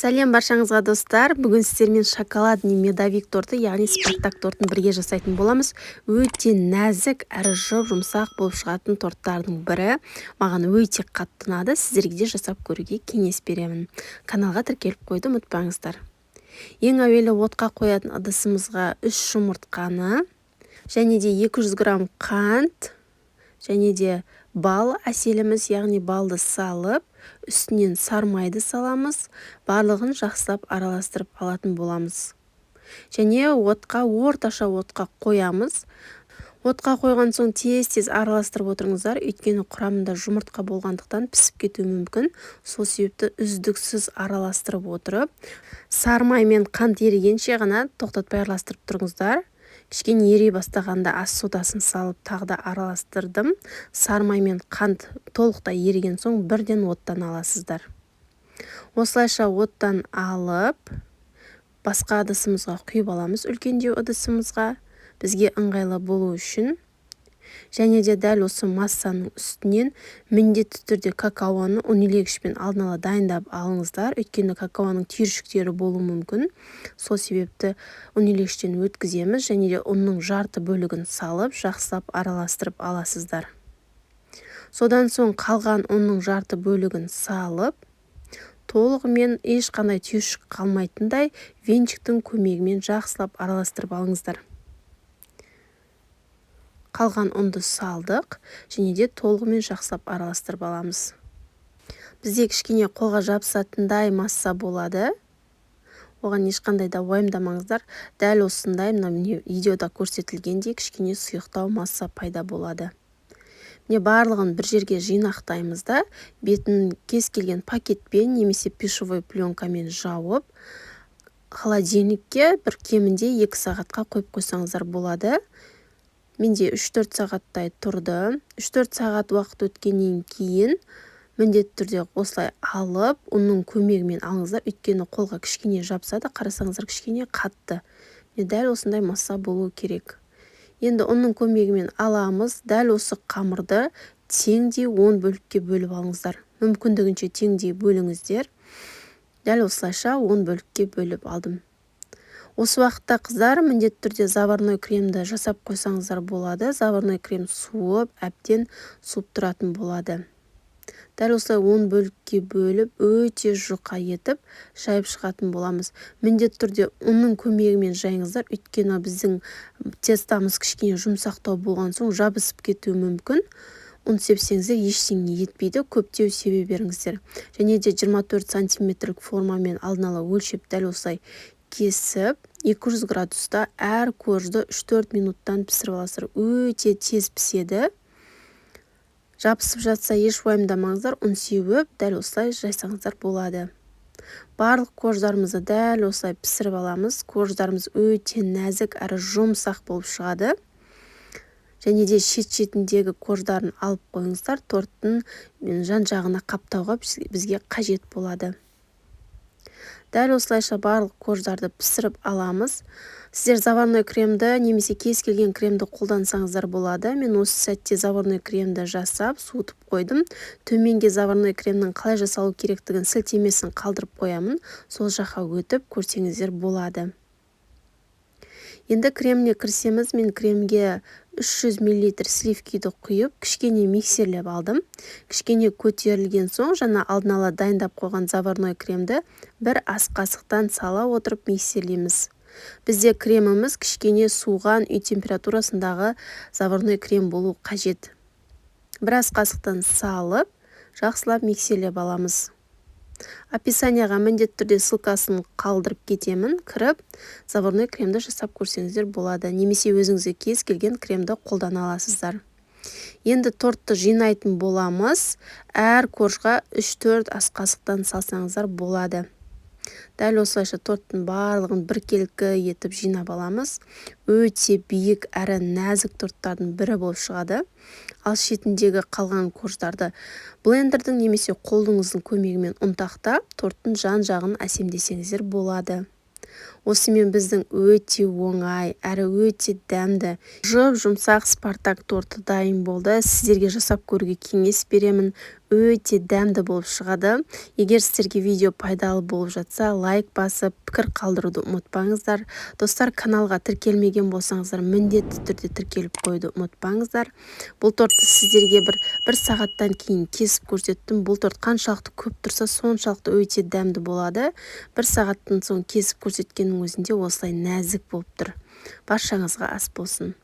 Сәлем баршаңызға достар. Бүгін сіздермен шоколадный медовик торты, яғни Спартак тортын бірге жасайтын боламыз. Өте нәзік әрі жұмсақ болып шығатын торттардың бірі. Маған өте қатты ұнады. Сіздерге де жасап көруге кеңес беремін. Каналға тіркеліп қойды, ұмытпаңыздар. Ең әуелі отқа қоятын ыдысымызға 3 жұмыртқаны, және де 200 грамм қант, және де бал әселіміз, яғни балды салып, үстінен сармайды саламыз, барлығын жақсылап араластырып алатын боламыз. Және орташа отқа қоямыз. Отқа қойған соң тез араластырып отырыңыздар, өйткені құрамында жұмыртқа болғандықтан пісіп кетуі мүмкін. Сол себепті үздіксіз араластырып отырып, сармай мен қант ерігенше ғана тоқтатпай араластырып тұрыңыздар. Кішкене ери бастағанда ас содасын салып тағы да араластырдым. Сармай мен қант толықтай еріген соң бірден оттан аласыздар. Осылайша оттан алып, басқа ыдысымызға құйып аламыз, үлкендеу ыдысымызға, бізге ыңғайлы болу үшін. Және де дәл осы массаның үстінен міндетті түрде какаоны унилегішпен алдын ала дайындап алыңыздар, өйткені какаоның түйіршіктері болуы мүмкін. Сол себепті унилегіштен өткіземіз, және де ұнның жарты бөлігін салып, жақсылап араластырып аласыздар. Содан соң қалған ұнның жарты бөлігін салып, толығымен ешқандай түйіршік қалмайтындай венчиктің көмегімен жақсылап араластырып алыңыздар. Қалған ұнды салдық, және де толығымен жақсылап араластырып аламыз. Бізде кішкене қолға жабысатындай масса болады. Оған ешқандай да уайымдамаңыздар. Дәл осындай видеода көрсетілгендей кішкене сұйықтау масса пайда болады. Барлығын бір жерге жинақтаймыз да, бетін кез келген пакетпен немесе пищевой пленкамен жауып, холодильникке бір кемінде 2 сағатқа қойып қойсаңыздар болады. Менде 3-4 сағаттай тұрды. 3-4 сағат уақыт өткеннен кейін міндетті түрде осылай алып, ұнның көмегімен алыңыздар, өйткені қолға кішкене жабысады, қарасаңыздар кішкене қатты. Дәл осындай масса болу керек. Енді ұнның көмегімен аламыз, дәл осы қамырды теңдей 10 бөлікке бөліп алыңыздар. Мүмкіндігінше теңдей бөліңіздер. Дәл осылайша 10 бөлікке бөліп алдым. Осы уақытта қыздар міндетті түрде заварной кремді жасап қойсаңыздар болады. Заварной крем суып, әбден суып тұратын болады. Дәл осылай 10 бөлікке бөліп, өте жұқа етіп, жайып шығатын боламыз. Міндетті түрде ұнның көмегімен жайыңыздар, өйткені біздің тестамыз кішкене жұмсақтау болған соң жабысып кетуі мүмкін. Ұн сепсеңіздер ештеңе етпейді, көптеу себе беріңіздер. Және де 24 сантиметрлік формамен алдын ала өлшеп дәл осылай кесіп, 200 градуста әр коржды 3-4 минуттан пісіріп аласыздар. Өте тез піседі. Жабысып жатса еш уайымдамаңыздар, ұн сеуіп, дәл осылай жайсаңыздар болады. Барлық корждарымызды дәл осылай пісіріп аламыз. Корждарымыз өте нәзік әрі жұмсақ болып шығады. Және де шет-шетіндегі корждарын алып қойыңыздар, торттың жан-жағына қаптауға бізге қажет болады. Дәл осылайша барлық корждарды пісіріп аламыз. Сіздер заварной кремді немесе кез келген кремді қолдансаңыздар болады. Мен осы сәтте заварной кремді жасап, суытып қойдым. Төменге заварной кремнің қалай жасалу керектігін сілтемесін қалдырып қоямын. Сол жаққа өтіп көрсеңіздер болады. Енді креміне кірсеміз, мен кремге 300 мл сливкиді құйып, кішкене миксерлеп алдым. Кішкене көтерілген соң, жаңа алдын ала дайындап қойған заварной кремді бір ас қасықтан сала отырып миксерлейміз. Бізде креміміз кішкене суыған үй температурасындағы заварной крем болу қажет. Бір ас қасықтан салып, жақсылап миксерлеп аламыз. Описанияға міндетті түрде ссылкасын қалдырып кетемін, кіріп, заварной кремді жасап көрсеңіздер болады. Немесе өзіңізге кез келген кремді қолдана аласыздар. Енді тортты жинайтын боламыз. Әр коржға 3-4 ас қасықтан салсаңыздар болады. Дәл осылайша торттың барлығын біркелкі етіп жинап аламыз. Өте биік әрі нәзік торттардың бірі болып шығады. Ал шетіндегі қалған корждарды блендердің немесе қолыңыздың көмегімен ұнтақтап, торттың жан-жағын әсемдесеңіздер болады. Осымен біздің өте оңай әрі өте дәмді жұмсақ Спартак торты дайын болды. Сіздерге жасап көруге кеңес беремін. өте дәмді болып шығады. Егер сіздерге видео пайдалы болып жатса, лайк басып, пікір қалдыруды ұмытпаңыздар. Достар, каналға тіркелмеген болсаңыздар, міндетті түрде тіркеліп қойуды ұмытпаңыздар. Бұл тортты сіздерге бір сағаттан кейін кесіп көрсеттім. Бұл торт қаншалықты көп тұрса, соншалықты өте дәмді болады. Бір сағаттан соң кесіп көрсеткеннің өзінде осылай нәзік болып тұр. Баршаңызға ас болсын.